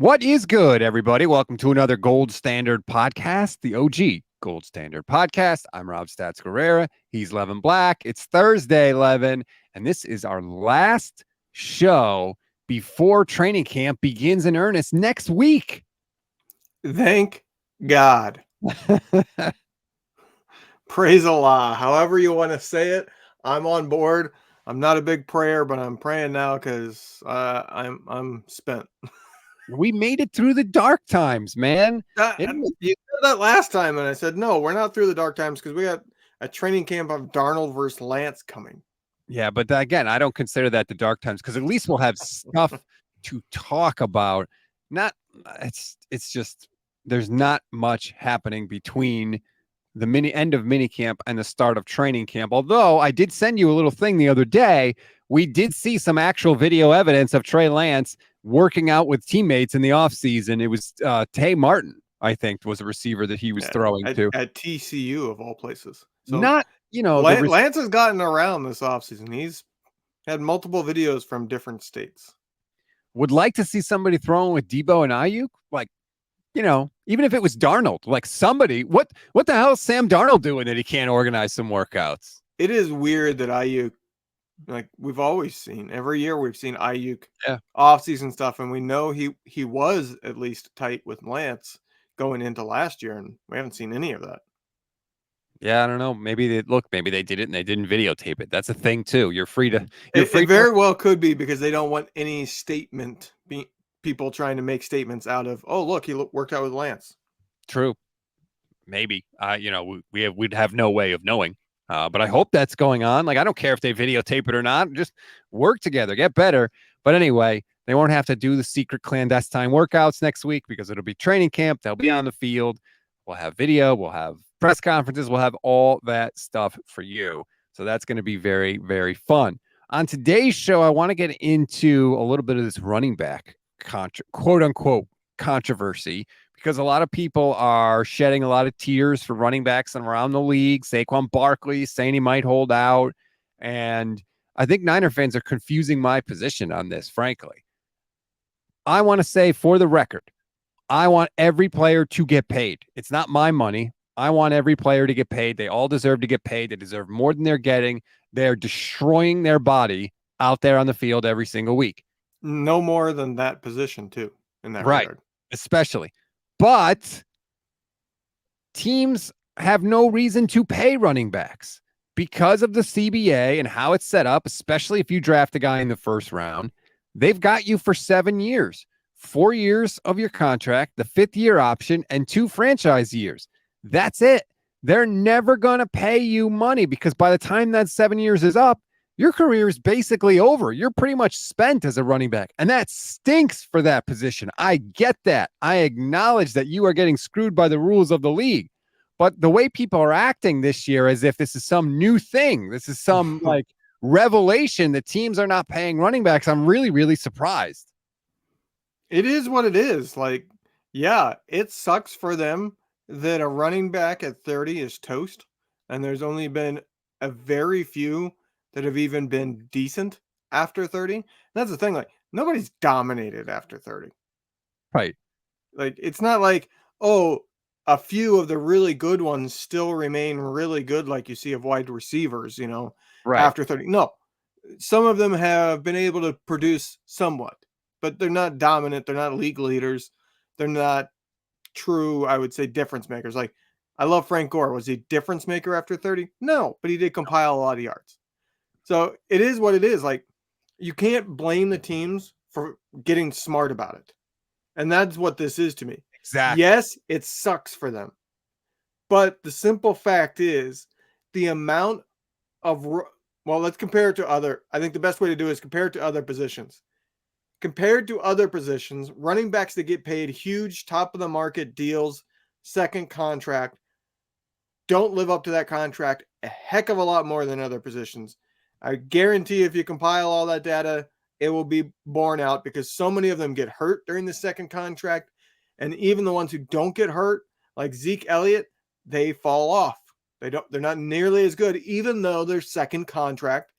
What is good, everybody? Welcome to another Gold Standard podcast, the OG Gold Standard podcast. I'm Rob Stats Guerrera. He's Levin Black. It's Thursday, Levin, and this is our last show before training camp begins in earnest next week. Thank God. Praise Allah. However you want to say it, I'm on board. I'm not a big prayer, but I'm praying now because I'm spent. We made it through the dark times, man. You said that last time, and I said no, we're not through the dark times because we got a training camp of Darnold versus Lance coming. Yeah, but again, I don't consider that the dark times because at least we'll have stuff to talk about. Not it's just there's not much happening between the end of mini camp and the start of training camp. Although I did send you a little thing the other day, we did see some actual video evidence of Trey Lance working out with teammates in the offseason. It was Tay Martin, I think, was a receiver that he was throwing to at TCU of all places. So not, Lance has gotten around this offseason. He's had multiple videos from different states. Would like to see somebody throwing with Debo and Ayuk, like, even if it was Darnold, like somebody. What the hell is Sam Darnold doing that he can't organize some workouts? It is weird that Ayuk, like we've always seen, every year we've seen Ayuk off-season stuff, and we know he was at least tight with Lance going into last year, and we haven't seen any of that. Yeah, I don't know. Maybe they did it and they didn't videotape it. That's a thing too. You're free to. It very well could be because they don't want any statement people trying to make statements out of. Oh, look, he worked out with Lance. True. Maybe. We'd have no way of knowing. But I hope that's going on. Like, I don't care if they videotape it or not. Just work together, get better. But anyway, they won't have to do the secret clandestine workouts next week because it'll be training camp. They'll be on the field. We'll have video. We'll have press conferences. We'll have all that stuff for you. So that's going to be very, very fun. On today's show, I want to get into a little bit of this running back quote unquote controversy, because a lot of people are shedding a lot of tears for running backs around the league. Saquon Barkley saying he might hold out. And I think Niner fans are confusing my position on this, frankly. I want to say, for the record, I want every player to get paid. It's not my money. I want every player to get paid. They all deserve to get paid. They deserve more than they're getting. They're destroying their body out there on the field every single week. No more than that position, too, in that regard. Especially. But teams have no reason to pay running backs because of the CBA and how it's set up, especially if you draft a guy in the first round. They've got you for 7 years, 4 years of your contract, the 5th year option, and 2 franchise years. That's it. They're never going to pay you money because by the time that 7 years is up, your career is basically over. You're pretty much spent as a running back, and that stinks for that position. I get that. I acknowledge that you are getting screwed by the rules of the league, but the way people are acting this year as if this is some new thing, this is some like revelation that teams are not paying running backs, I'm really, really surprised. It is what it is. Like, yeah, it sucks for them that a running back at 30 is toast, and there's only been a very few that have even been decent after 30. And that's the thing, like, nobody's dominated after 30. Right. Like, it's not like, oh, a few of the really good ones still remain really good, like you see of wide receivers, right after 30. No, some of them have been able to produce somewhat, but they're not dominant. They're not league leaders. They're not true, I would say, difference makers. Like, I love Frank Gore. Was he a difference maker after 30? No, but he did compile a lot of yards. So it is what it is. Like, you can't blame the teams for getting smart about it. And that's what this is to me. Exactly. Yes, it sucks for them. But the simple fact is the amount of, well, let's compare it to I think the best way to do it is compare it to other positions. Compared to other positions, running backs that get paid huge top of the market deals, second contract, don't live up to that contract a heck of a lot more than other positions. I guarantee if you compile all that data, it will be borne out because so many of them get hurt during the second contract. And even the ones who don't get hurt, like Zeke Elliott, they fall off. They're not nearly as good, even though their second contract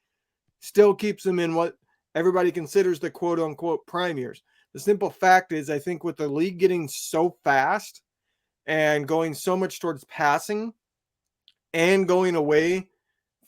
still keeps them in what everybody considers the quote unquote prime years. The The simple fact is, I think with the league getting so fast and going so much towards passing and going away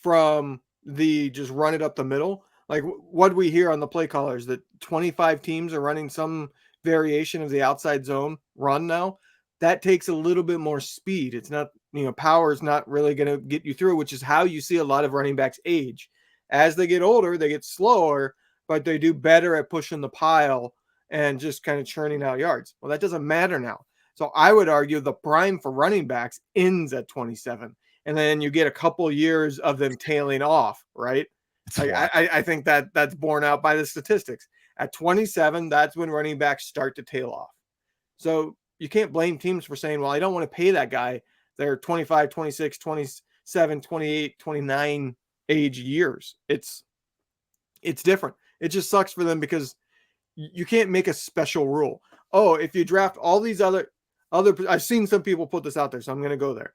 from the just run it up the middle, like what we hear on the play callers, that 25 teams are running some variation of the outside zone run now. That takes a little bit more speed. It's not, power is not really going to get you through, which is how you see a lot of running backs age. As they get older, they get slower, but they do better at pushing the pile and just kind of churning out yards. Well, that doesn't matter now. So I would argue the prime for running backs ends at 27. And then you get a couple years of them tailing off, right? Like I think that's borne out by the statistics. At 27, that's when running backs start to tail off. So you can't blame teams for saying, well, I don't want to pay that guy their 25, 26, 27, 28, 29 age years. It's different. It just sucks for them because you can't make a special rule. Oh, if you draft all these other, I've seen some people put this out there, so I'm going to go there.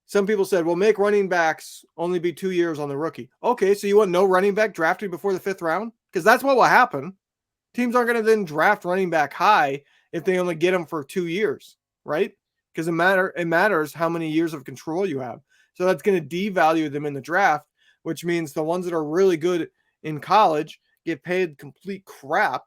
Some people said, well, make running backs only be 2 years on the rookie. Okay, so you want no running back drafted before the 5th round? Because that's what will happen. Teams aren't going to then draft running back high if they only get them for 2 years, right? Because it matters how many years of control you have. So that's going to devalue them in the draft, which means the ones that are really good in college get paid complete crap.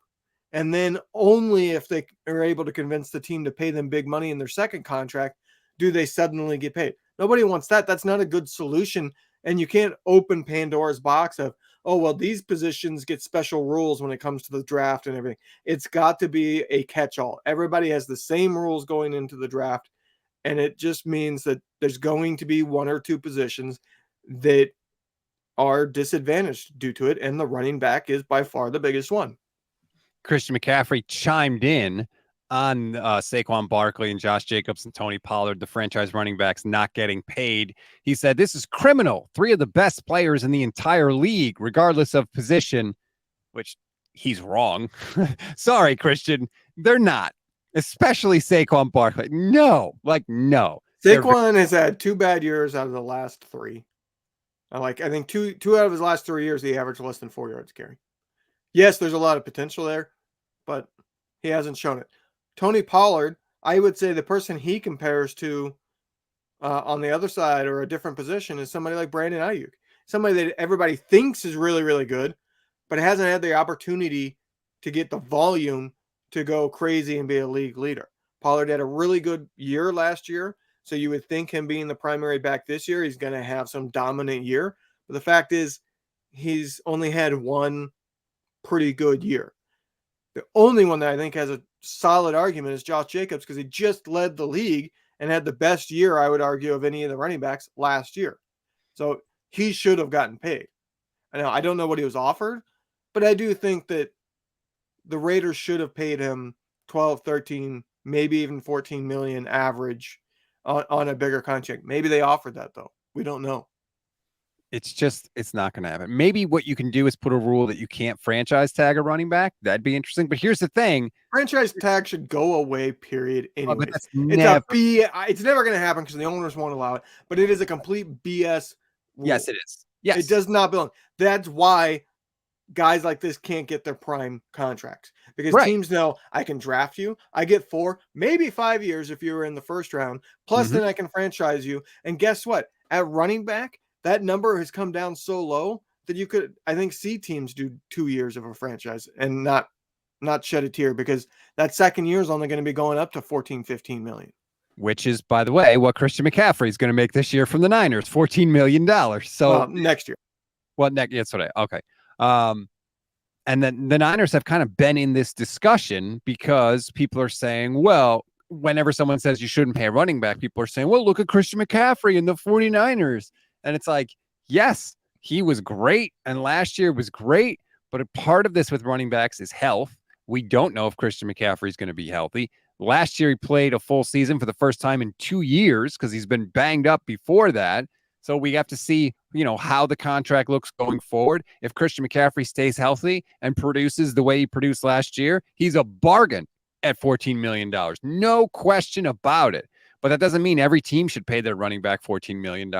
And then only if they are able to convince the team to pay them big money in their second contract do they suddenly get paid. Nobody wants that. That's not a good solution. And you can't open Pandora's box of, oh, well, these positions get special rules when it comes to the draft and everything. It's got to be a catch-all. Everybody has the same rules going into the draft. And it just means that there's going to be 1 or 2 positions that are disadvantaged due to it. And the running back is by far the biggest one. Christian McCaffrey chimed in on Saquon Barkley and Josh Jacobs and Tony Pollard, the franchise running backs, not getting paid. He said, this is criminal. 3 of the best players in the entire league, regardless of position, which he's wrong. Sorry, Christian. They're not, especially Saquon Barkley. No. Saquon has had 2 bad years out of the last 3. I think two out of his last 3 years, he averaged less than 4 yards carry. Yes, there's a lot of potential there, but he hasn't shown it. Tony Pollard, I would say the person he compares to on the other side or a different position is somebody like Brandon Ayuk, somebody that everybody thinks is really, really good, but hasn't had the opportunity to get the volume to go crazy and be a league leader. Pollard had a really good year last year, so you would think him being the primary back this year, he's going to have some dominant year. But the fact is, he's only had 1 pretty good year. The only one that I think has a solid argument is Josh Jacobs, because he just led the league and had the best year, I would argue, of any of the running backs last year. So he should have gotten paid. I don't know what he was offered, but I do think that the Raiders should have paid him 12, 13, maybe even 14 million average on a bigger contract. Maybe they offered that, though. We don't know. It's not going to happen. Maybe what you can do is put a rule that you can't franchise tag a running back. That'd be interesting. But here's the thing. Franchise tag should go away, period. Anyways. It's never going to happen because the owners won't allow it. But it is a complete BS rule. Yes, it is. Yes. It does not belong. That's why guys like this can't get their prime contracts. Because teams know, I can draft you. I get 4, maybe 5 years if you were in the first round. Plus, then I can franchise you. And guess what? At running back, that number has come down so low that you could, I think, see teams do 2 years of a franchise and not shed a tear, because that second year is only going to be going up to 14, 15 million. Which is, by the way, what Christian McCaffrey is going to make this year from the Niners, $14 million. So next year. Well, that's what okay. And then the Niners have kind of been in this discussion because people are saying, well, whenever someone says you shouldn't pay a running back, people are saying, well, look at Christian McCaffrey and the 49ers. And it's like, yes, he was great. And last year was great. But a part of this with running backs is health. We don't know if Christian McCaffrey is going to be healthy. Last year, he played a full season for the first time in 2 years because he's been banged up before that. So we have to see, how the contract looks going forward. If Christian McCaffrey stays healthy and produces the way he produced last year, he's a bargain at $14 million. No question about it. But that doesn't mean every team should pay their running back $14 million.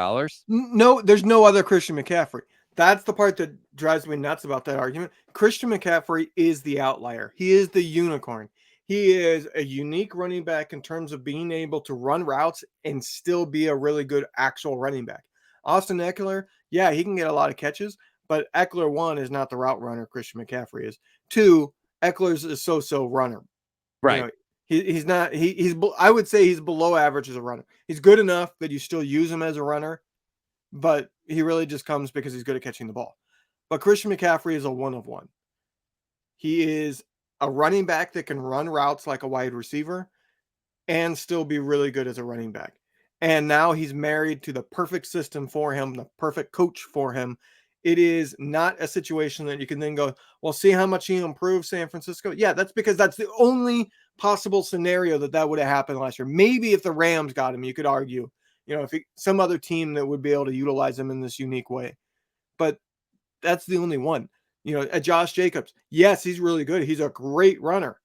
No, there's no other Christian McCaffrey. that's the part that drives me nuts about that argument. Christian McCaffrey is the outlier. He is the unicorn. He is a unique running back in terms of being able to run routes and still be a really good actual running back. Austin Eckler, yeah, he can get a lot of catches, but Eckler, one, is not the route runner Christian McCaffrey is. Two, Eckler's a so-so runner. You Right. know, he's not he's I would say he's below average as a runner. He's good enough that you still use him as a runner, but he really just comes because he's good at catching the ball. But Christian McCaffrey is a one of one. He is a running back that can run routes like a wide receiver and still be really good as a running back. And now he's married to the perfect system for him, the perfect coach for him. It is not a situation that you can then go, well, see how much he improved San Francisco. Yeah, that's because that's the only possible scenario that would have happened last year. Maybe if the Rams got him, you could argue, if some other team that would be able to utilize him in this unique way. But that's the only one. At Josh Jacobs, yes, he's really good. He's a great runner.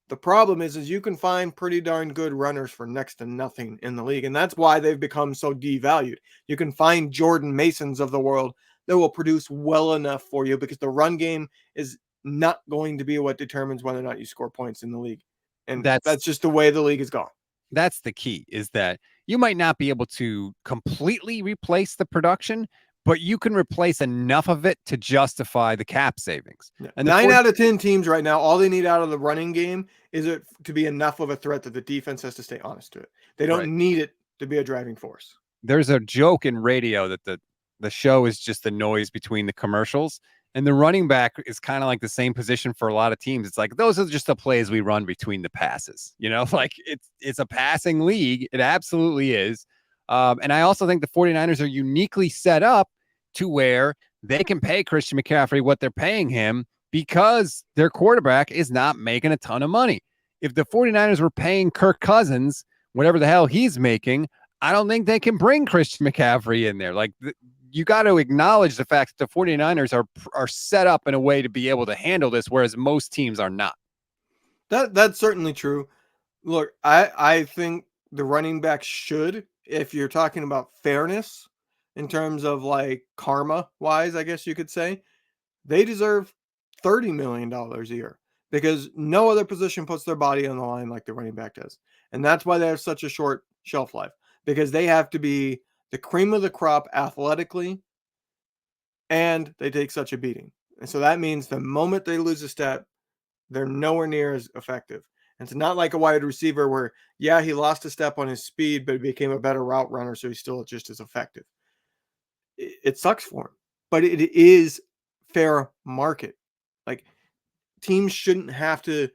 The problem is you can find pretty darn good runners for next to nothing in the league. And that's why they've become so devalued. You can find Jordan Masons of the world that will produce well enough for you because the run game is not going to be what determines whether or not you score points in the league. And That's that's just the way the league has gone. that's the key, is that you might not be able to completely replace the production, but you can replace enough of it to justify the cap savings. Yeah. And 9 out of 10 teams right now, all they need out of the running game is it to be enough of a threat that the defense has to stay honest to it. They don't Right. need it to be a driving force. There's a joke in radio that the show is just the noise between the commercials. And the running back is kind of like the same position for a lot of teams. It's like, those are just the plays we run between the passes. Like it's a passing league. It absolutely is. And I also think the 49ers are uniquely set up to where they can pay Christian McCaffrey what they're paying him because their quarterback is not making a ton of money. If the 49ers were paying Kirk Cousins whatever the hell he's making, I don't think they can bring Christian McCaffrey in there. Like, you got to acknowledge the fact that the 49ers are set up in a way to be able to handle this, whereas most teams are not. That's certainly true. Look, I think the running back should, if you're talking about fairness in terms of like karma wise, I guess you could say, they deserve $30 million a year because no other position puts their body on the line like the running back does. And that's why they have such a short shelf life because they have to be the cream of the crop athletically and they take such a beating. And so that means the moment they lose a step, they're nowhere near as effective. And it's not like a wide receiver where, yeah, he lost a step on his speed, but he became a better route runner, so he's still just as effective. It sucks for him, but it is fair market. Like, teams shouldn't have to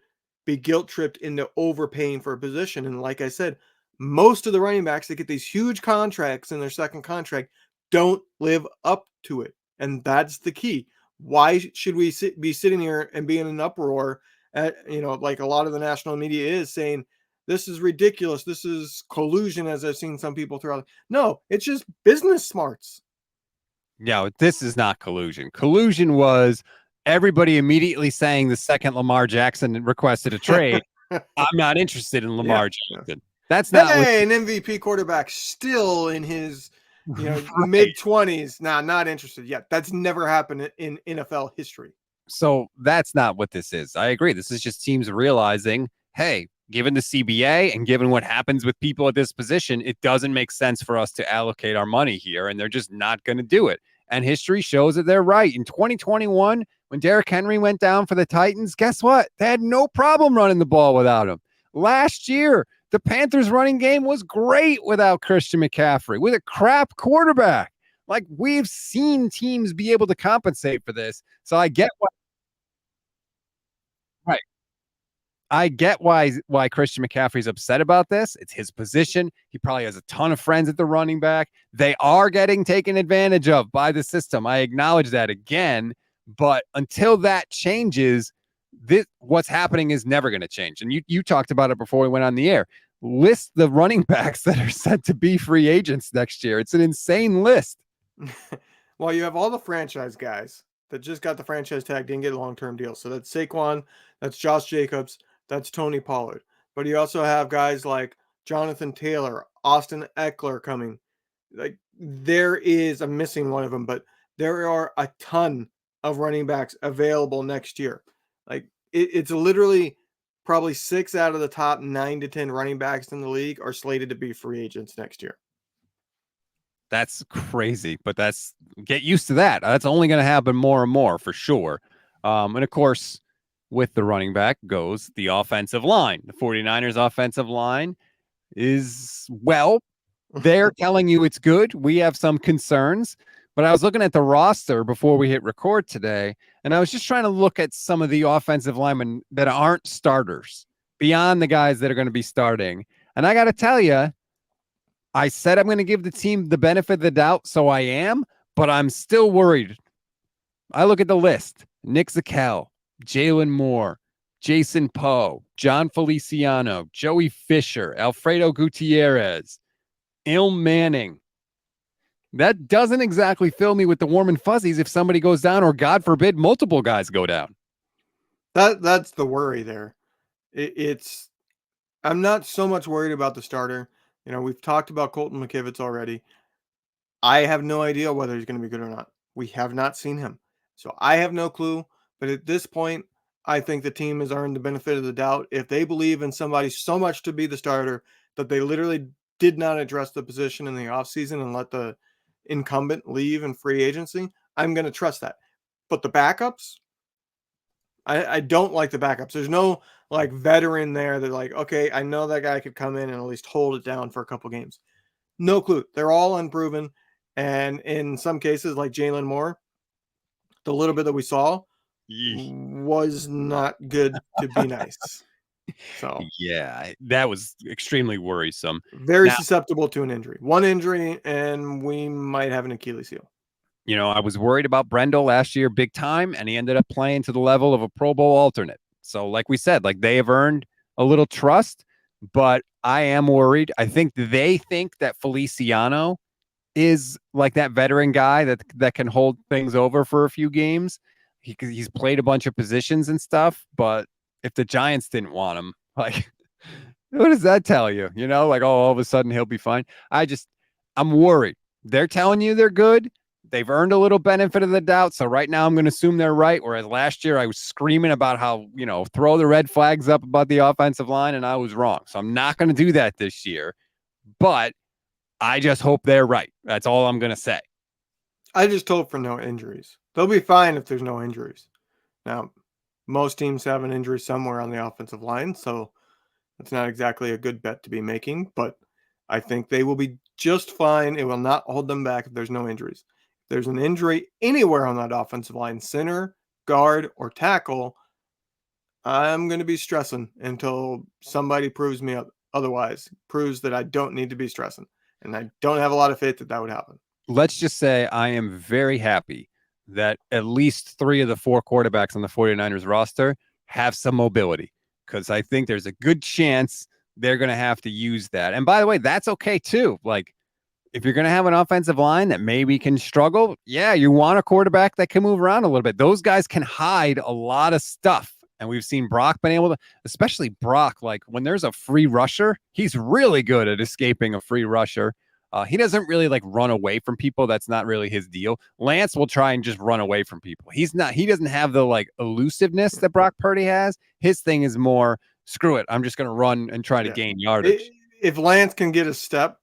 be guilt tripped into overpaying for a position. And like I said, most of the running backs that get these huge contracts in their second contract don't live up to it. And that's the key. Why should we be sitting here and be in an uproar at, like a lot of the national media is saying, this is ridiculous. This is collusion, as I've seen some people throw out. No, it's just business smarts. No, this is not collusion. Collusion was everybody immediately saying the second Lamar Jackson requested a trade, I'm not interested in Lamar Jackson. That's not what. Hey, an MVP quarterback still in his Right. mid-20s. Nah, not interested yet. That's never happened in NFL history. So that's not what this is. I agree. This is just teams realizing, hey, given the CBA and given what happens with people at this position, it doesn't make sense for us to allocate our money here. And they're just not going to do it. And history shows that they're right. In 2021, when Derrick Henry went down for the Titans, guess what? They had no problem running the ball without him. Last year, the Panthers running game was great without Christian McCaffrey, with a crap quarterback. Like, we've seen teams be able to compensate for this. So I get why. Right. I get why Christian McCaffrey's upset about this. It's his position. He probably has a ton of friends at the running back. They are getting taken advantage of by the system. I acknowledge that again, but until that changes, what's happening is never going to change. And you talked about it before we went on the air. List the running backs that are set to be free agents next year. It's an insane list. Well, you have all the franchise guys that just got the franchise tag, didn't get long-term deals. So that's Saquon, that's Josh Jacobs, that's Tony Pollard. But you also have guys like Jonathan Taylor, Austin Eckler coming. Like, I'm missing one of them, but there are a ton of running backs available next year. Like it's literally probably 6 out of the top 9 to 10 running backs in the league are slated to be free agents next year. That's crazy, but get used to that. That's only going to happen more and more for sure. And of course, with the running back goes the offensive line. The 49ers offensive line is, well, they're telling you it's good. We have some concerns, but I was looking at the roster before we hit record today, and I was just trying to look at some of the offensive linemen that aren't starters beyond the guys that are going to be starting. And I got to tell you, I said I'm going to give the team the benefit of the doubt, so I am, but I'm still worried. I look at the list: Nick Zakel, Jalen Moore, Jason Poe, John Feliciano, Joey Fisher, Alfredo Gutierrez, Il Manning. That doesn't exactly fill me with the warm and fuzzies if somebody goes down, or God forbid, multiple guys go down. That's the worry there. It's I'm not so much worried about the starter. We've talked about Colton McKivitz already. I have no idea whether he's going to be good or not. We have not seen him. So I have no clue. But at this point, I think the team has earned the benefit of the doubt. If they believe in somebody so much to be the starter that they literally did not address the position in the offseason and let the incumbent leave in free agency, I'm going to trust that. But the backups, I don't like the backups. There's no like veteran there that like, okay, I know that guy could come in and at least hold it down for a couple games. No clue. They're all unproven. And in some cases, like Jalen Moore, the little bit that we saw was not good to be nice. So yeah, that was extremely worrisome. very Now, susceptible to an injury. One injury, and we might have an Achilles heel. I was worried about Brendel last year big time, and he ended up playing to the level of a Pro Bowl alternate. So, like we said, like they have earned a little trust, but I am worried. I think they think that Feliciano is like that veteran guy that can hold things over for a few games. He's played a bunch of positions and stuff, but if the Giants didn't want him, like, what does that tell you? Like, oh, all of a sudden he'll be fine. I'm worried. They're telling you they're good. They've earned a little benefit of the doubt. So right now I'm going to assume they're right. Whereas last year I was screaming about how, throw the red flags up about the offensive line, and I was wrong. So I'm not going to do that this year. But I just hope they're right. That's all I'm going to say. I just hope for no injuries. They'll be fine if there's no injuries. Now, most teams have an injury somewhere on the offensive line, so it's not exactly a good bet to be making, but I think they will be just fine. It will not hold them back if there's no injuries. If there's an injury anywhere on that offensive line, center, guard, or tackle, I'm going to be stressing until somebody proves me otherwise, proves that I don't need to be stressing. And I don't have a lot of faith that would happen. Let's just say I am very happy that at least 3 of the 4 quarterbacks on the 49ers roster have some mobility, because I think there's a good chance they're going to have to use that. And by the way, that's okay too. Like, if you're going to have an offensive line that maybe can struggle, yeah, you want a quarterback that can move around a little bit. Those guys can hide a lot of stuff. And we've seen Brock been able to, especially Brock, like when there's a free rusher, he's really good at escaping a free rusher. He doesn't really like run away from people. That's not really his deal. Lance will try and just run away from people. He doesn't have the like elusiveness that Brock Purdy has. His thing is more, screw it, I'm just going to run and try to gain yardage. If Lance can get a step,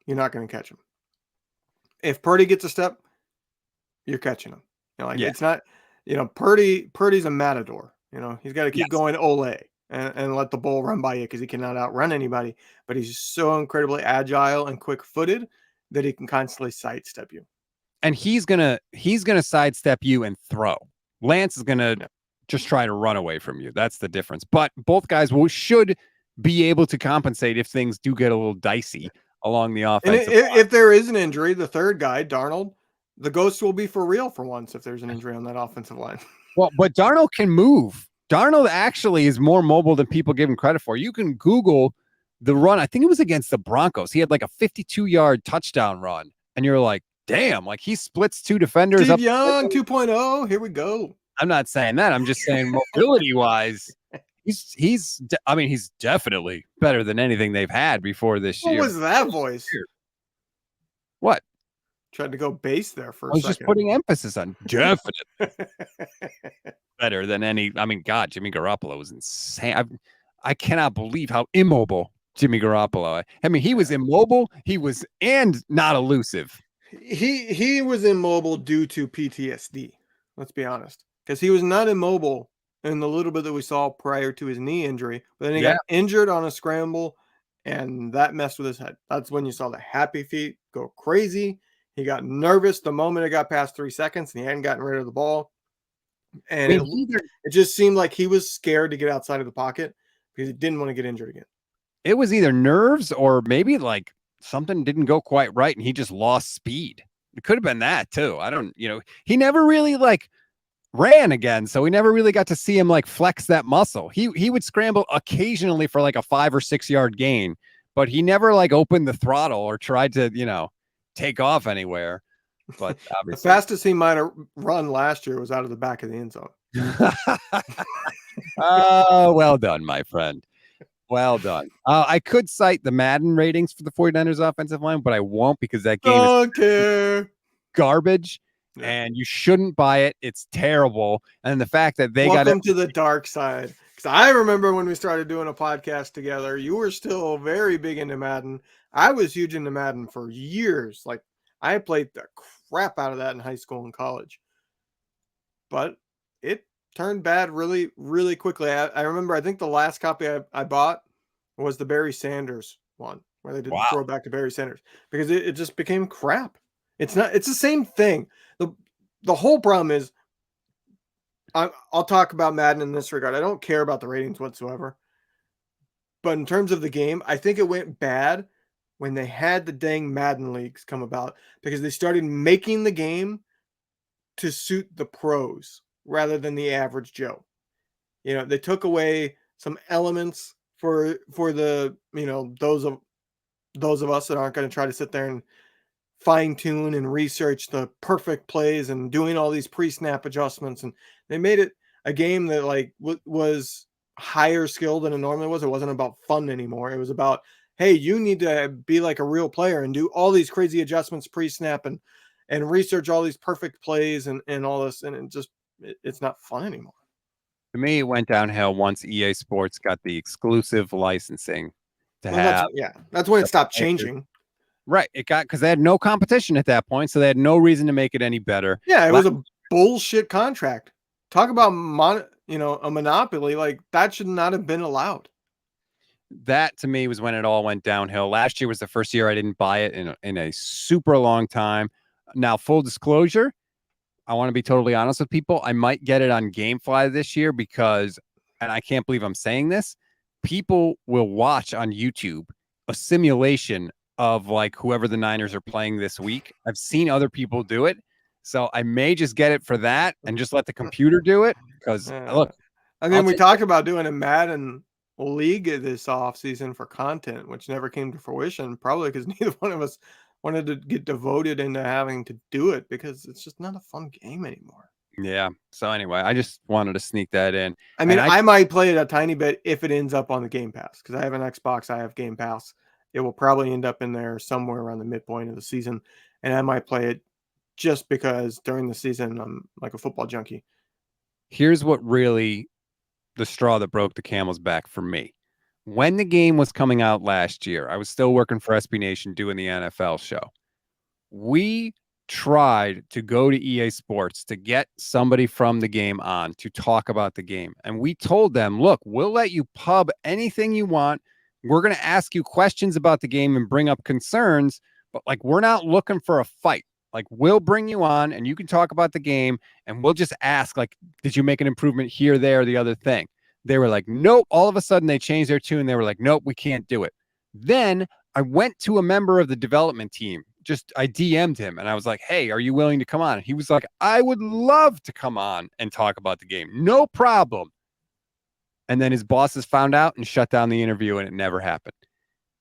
you're not going to catch him. If Purdy gets a step, you're catching him. It's not, Purdy's a matador. He's got to keep going ole and let the bull run by you because he cannot outrun anybody. But he's so incredibly agile and quick-footed that he can constantly sidestep you. And he's gonna sidestep you and throw. Lance is gonna just try to run away from you. That's the difference. But both guys should be able to compensate if things do get a little dicey along the offensive line. If there is an injury, the third guy, Darnold, the ghost will be for real for once if there's an injury on that offensive line. Well, but Darnold can move. Darnold actually is more mobile than people give him credit for. You can Google the run. I think it was against the Broncos. He had like a 52-yard touchdown run. And you're like, damn, like he splits 2 defenders. Steve Young 2.0. Here we go. I'm not saying that. I'm just saying mobility-wise, he's definitely better than anything they've had before this year. What was that voice? What? Tried to go base there for I a was just second. putting emphasis on definite better than any. I mean, God, Jimmy Garoppolo was insane. I cannot believe how immobile Jimmy Garoppolo. I mean, he was immobile. He was and not elusive. He was immobile due to PTSD. Let's be honest, because he was not immobile in the little bit that we saw prior to his knee injury. But then he Yeah. got injured on a scramble, and that messed with his head. That's when you saw the happy feet go crazy. He got nervous the moment it got past 3 seconds, and he hadn't gotten rid of the ball. I And mean, it just seemed like he was scared to get outside of the pocket because he didn't want to get injured again. it was either nerves or maybe like something didn't go quite right and he just lost speed. It could have been that too. I don't, he never really like ran again, so we never really got to see him like flex that muscle. He would scramble occasionally for like a 5 or 6 yard gain, but he never like opened the throttle or tried to, take off anywhere. But The obviously, fastest he might have run last year was out of the back of the end zone. oh, well done, my friend. Well done. I could cite the Madden ratings for the 49ers offensive line, but I won't because that game is Don't care. garbage Yeah. and you shouldn't buy it. It's terrible. And the fact that they got Welcome to the dark side. Because I remember when we started doing a podcast together, you were still very big into Madden. I was huge into Madden for years. Like I played the crap out of that in high school and college. But it turned bad really, really quickly. I remember, I think the last copy I bought was the Barry Sanders one, where they did the wow. throwback to Barry Sanders, because it just became crap. It's the same thing. The whole problem is, I'll talk about Madden in this regard. I don't care about the ratings whatsoever. But in terms of the game, I think it went bad when they had the dang Madden leagues come about, because they started making the game to suit the pros rather than the average Joe. They took away some elements for the, those of us that aren't going to try to sit there and fine tune and research the perfect plays and doing all these pre-snap adjustments. And they made it a game that like was higher skill than it normally was. It wasn't about fun anymore. It was about, hey, you need to be like a real player and do all these crazy adjustments pre-snap and research all these perfect plays and all this. And it's not fun anymore. To me, it went downhill once EA Sports got the exclusive licensing to have. That's when it stopped players. changing. Right. It got because they had no competition at that point, so they had no reason to make it any better. Yeah, it was a bullshit contract. Talk about a monopoly. Like that should not have been allowed. That to me was when it all went downhill. Last year was the first year I didn't buy it in a super long time. Now, full disclosure, I want to be totally honest with people. I might get it on GameFly this year because, and I can't believe I'm saying this, people will watch on YouTube a simulation of like whoever the Niners are playing this week. I've seen other people do it. So I may just get it for that and just let the computer do it. Because look, I mean, we talked about doing a Madden league this offseason for content, which never came to fruition, probably because neither one of us wanted to get devoted into having to do it because it's just not a fun game anymore. Yeah. So anyway, I just wanted to sneak that in. I mean, I might play it a tiny bit if it ends up on the Game Pass, because I have an Xbox, I have Game Pass. It will probably end up in there somewhere around the midpoint of the season, and I might play it just because during the season I'm like a football junkie. Here's what really the straw that broke the camel's back for me. When the game was coming out last year, I was still working for SB Nation doing the NFL show. We tried to go to EA Sports to get somebody from the game on to talk about the game. And we told them, look, we'll let you pub anything you want. We're going to ask you questions about the game and bring up concerns, but like, we're not looking for a fight. Like, we'll bring you on and you can talk about the game and we'll just ask, like, did you make an improvement here, there, or the other thing? They were like, nope. All of a sudden they changed their tune. They were like, nope, we can't do it. Then I went to a member of the development team. I DM'd him and I was like, hey, are you willing to come on? And he was like, I would love to come on and talk about the game. No problem. And then his bosses found out and shut down the interview and it never happened.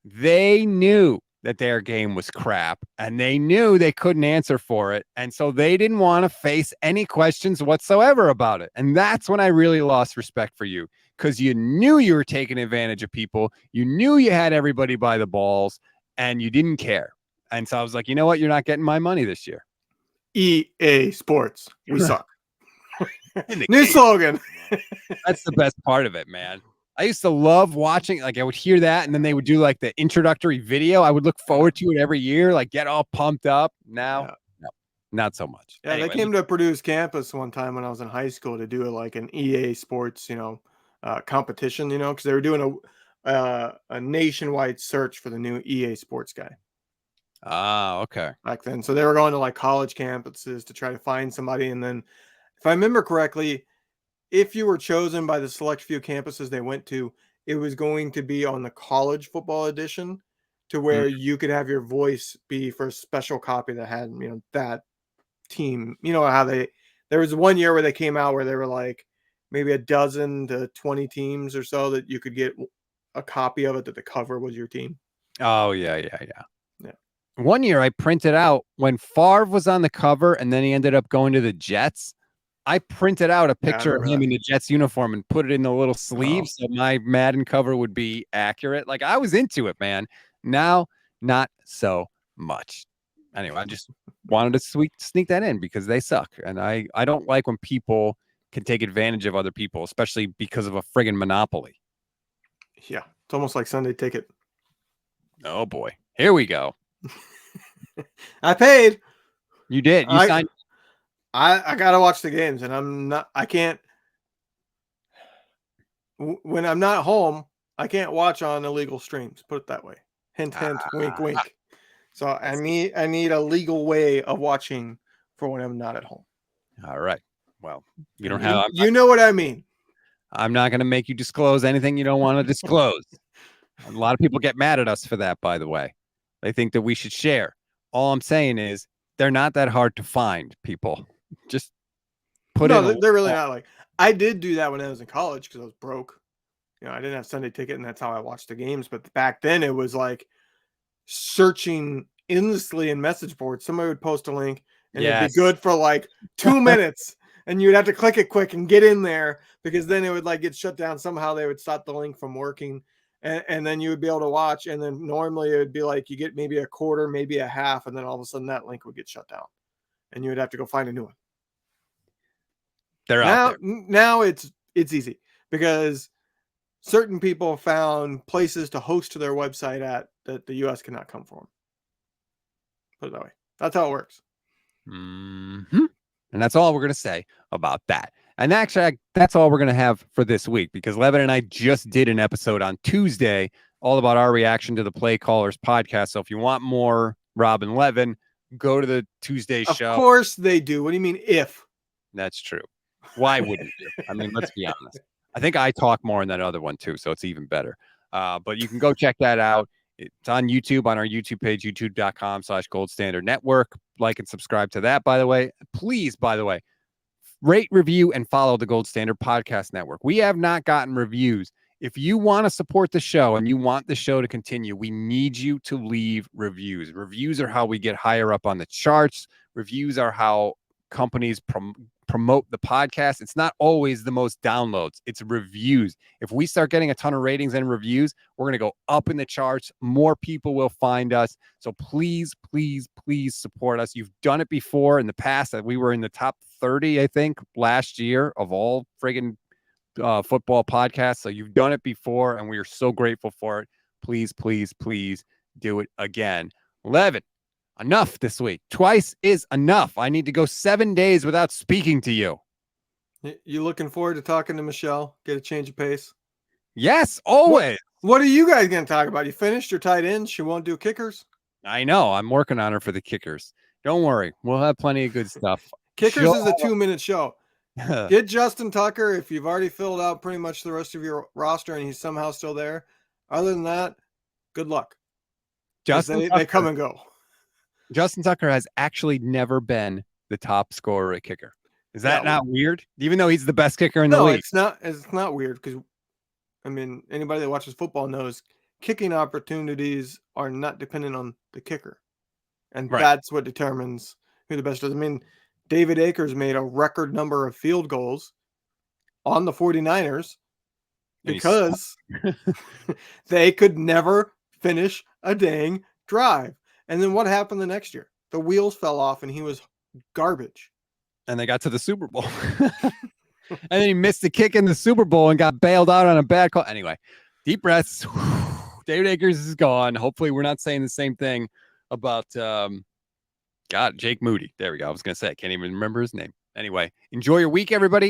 They knew that their game was crap and they knew they couldn't answer for it. And so they didn't want to face any questions whatsoever about it. And that's when I really lost respect for you, because you knew you were taking advantage of people. You knew you had everybody by the balls and you didn't care. And so I was like, you know what? You're not getting my money this year. EA Sports. We suck. In the New game. slogan. That's the best part of it, man. I used to love watching, like I would hear that and then they would do like the introductory video. I would look forward to it every year, like get all pumped up. Now, no, not so much. Yeah, Anyway, they came to Purdue's campus one time when I was in high school to do like an EA Sports, competition, because they were doing a nationwide search for the new EA Sports guy okay. back then. So they were going to like college campuses to try to find somebody. And then, if I remember correctly, if you were chosen by the select few campuses they went to, it was going to be on the college football edition to where you could have your voice be for a special copy that had, that team. You know how there was one year where they came out where they were like maybe a dozen to 20 teams or so that you could get a copy of it that the cover was your team. Oh, yeah. One year I printed out when Favre was on the cover and then he ended up going to the Jets. I printed out a picture of him in the Jets uniform and put it in the little sleeve so my Madden cover would be accurate. Like I was into it, man. Now, not so much. Anyway, I just wanted to sneak that in because they suck. And I don't like when people can take advantage of other people, especially because of a friggin' monopoly. Yeah, it's almost like Sunday Ticket. Oh, boy. Here we go. I paid. You did. You signed. I gotta watch the games, and I can't. When I'm not home, I can't watch on illegal streams. Put it that way. Hint, hint, wink, wink. So I need a legal way of watching for when I'm not at home. All right. Well, you don't have. You know what I mean. I'm not going to make you disclose anything you don't want to disclose. A lot of people get mad at us for that, by the way. They think that we should share. All I'm saying is they're not that hard to find, people. Just put in. No, they're really not. Like, I did do that when I was in college because I was broke. I didn't have Sunday Ticket, and that's how I watched the games. But back then, it was like searching endlessly in message boards. Somebody would post a link, and it'd be good for like 2 minutes, and you'd have to click it quick and get in there because then it would like get shut down. Somehow they would stop the link from working, and then you would be able to watch. And then normally it would be like you get maybe a quarter, maybe a half, and then all of a sudden that link would get shut down, and you would have to go find a new one. They're out there. Now it's easy because certain people found places to host their website at that the U.S. cannot come for them. Put it that way. That's how it works. Mm-hmm. And that's all we're going to say about that. And actually, that's all we're going to have for this week because Levin and I just did an episode on Tuesday all about our reaction to the Play Callers podcast. So if you want more Rob and Levin, go to the Tuesday show. Of course they do. What do you mean if? That's true. Why wouldn't you? I mean, let's be honest. I think I talk more in that other one too, so it's even better. But you can go check that out. It's on YouTube, on our YouTube page, youtube.com/Gold Standard Network. Like and subscribe to that, by the way. Please, by the way, rate, review, and follow the Gold Standard Podcast Network. We have not gotten reviews. If you want to support the show and you want the show to continue, we need you to leave reviews. Reviews are how we get higher up on the charts. Reviews are how companies promote the podcast. It's not always the most downloads. It's reviews. If we start getting a ton of ratings and reviews, we're going to go up in the charts. More people will find us. So please, please, please support us. You've done it before in the past. That we were in the top 30, I think, last year of all friggin' football podcasts. So you've done it before, and we are so grateful for it. Please, please, please do it again. Levin, enough this week. Twice is enough. I need to go 7 days without speaking to you. You looking forward to talking to Michelle? Get a change of pace? Yes, always. What are you guys going to talk about? You finished your tight ends? She won't do kickers? I know. I'm working on her for the kickers. Don't worry. We'll have plenty of good stuff. Kickers is a 2-minute show. Get Justin Tucker if you've already filled out pretty much the rest of your roster and he's somehow still there. Other than that, good luck. Justin they come and go. Justin Tucker has actually never been the top scorer at kicker. Is that not weird? Even though he's the best kicker in the league. It's not weird because, I mean, anybody that watches football knows kicking opportunities are not dependent on the kicker. And that's what determines who the best is. I mean, David Akers made a record number of field goals on the 49ers because they could never finish a dang drive. And then what happened the next year? The wheels fell off and he was garbage. And they got to the Super Bowl. And then he missed the kick in the Super Bowl and got bailed out on a bad call. Anyway, deep breaths. David Akers is gone. Hopefully we're not saying the same thing about Jake Moody. There we go. I was going to say, I can't even remember his name. Anyway, enjoy your week, everybody.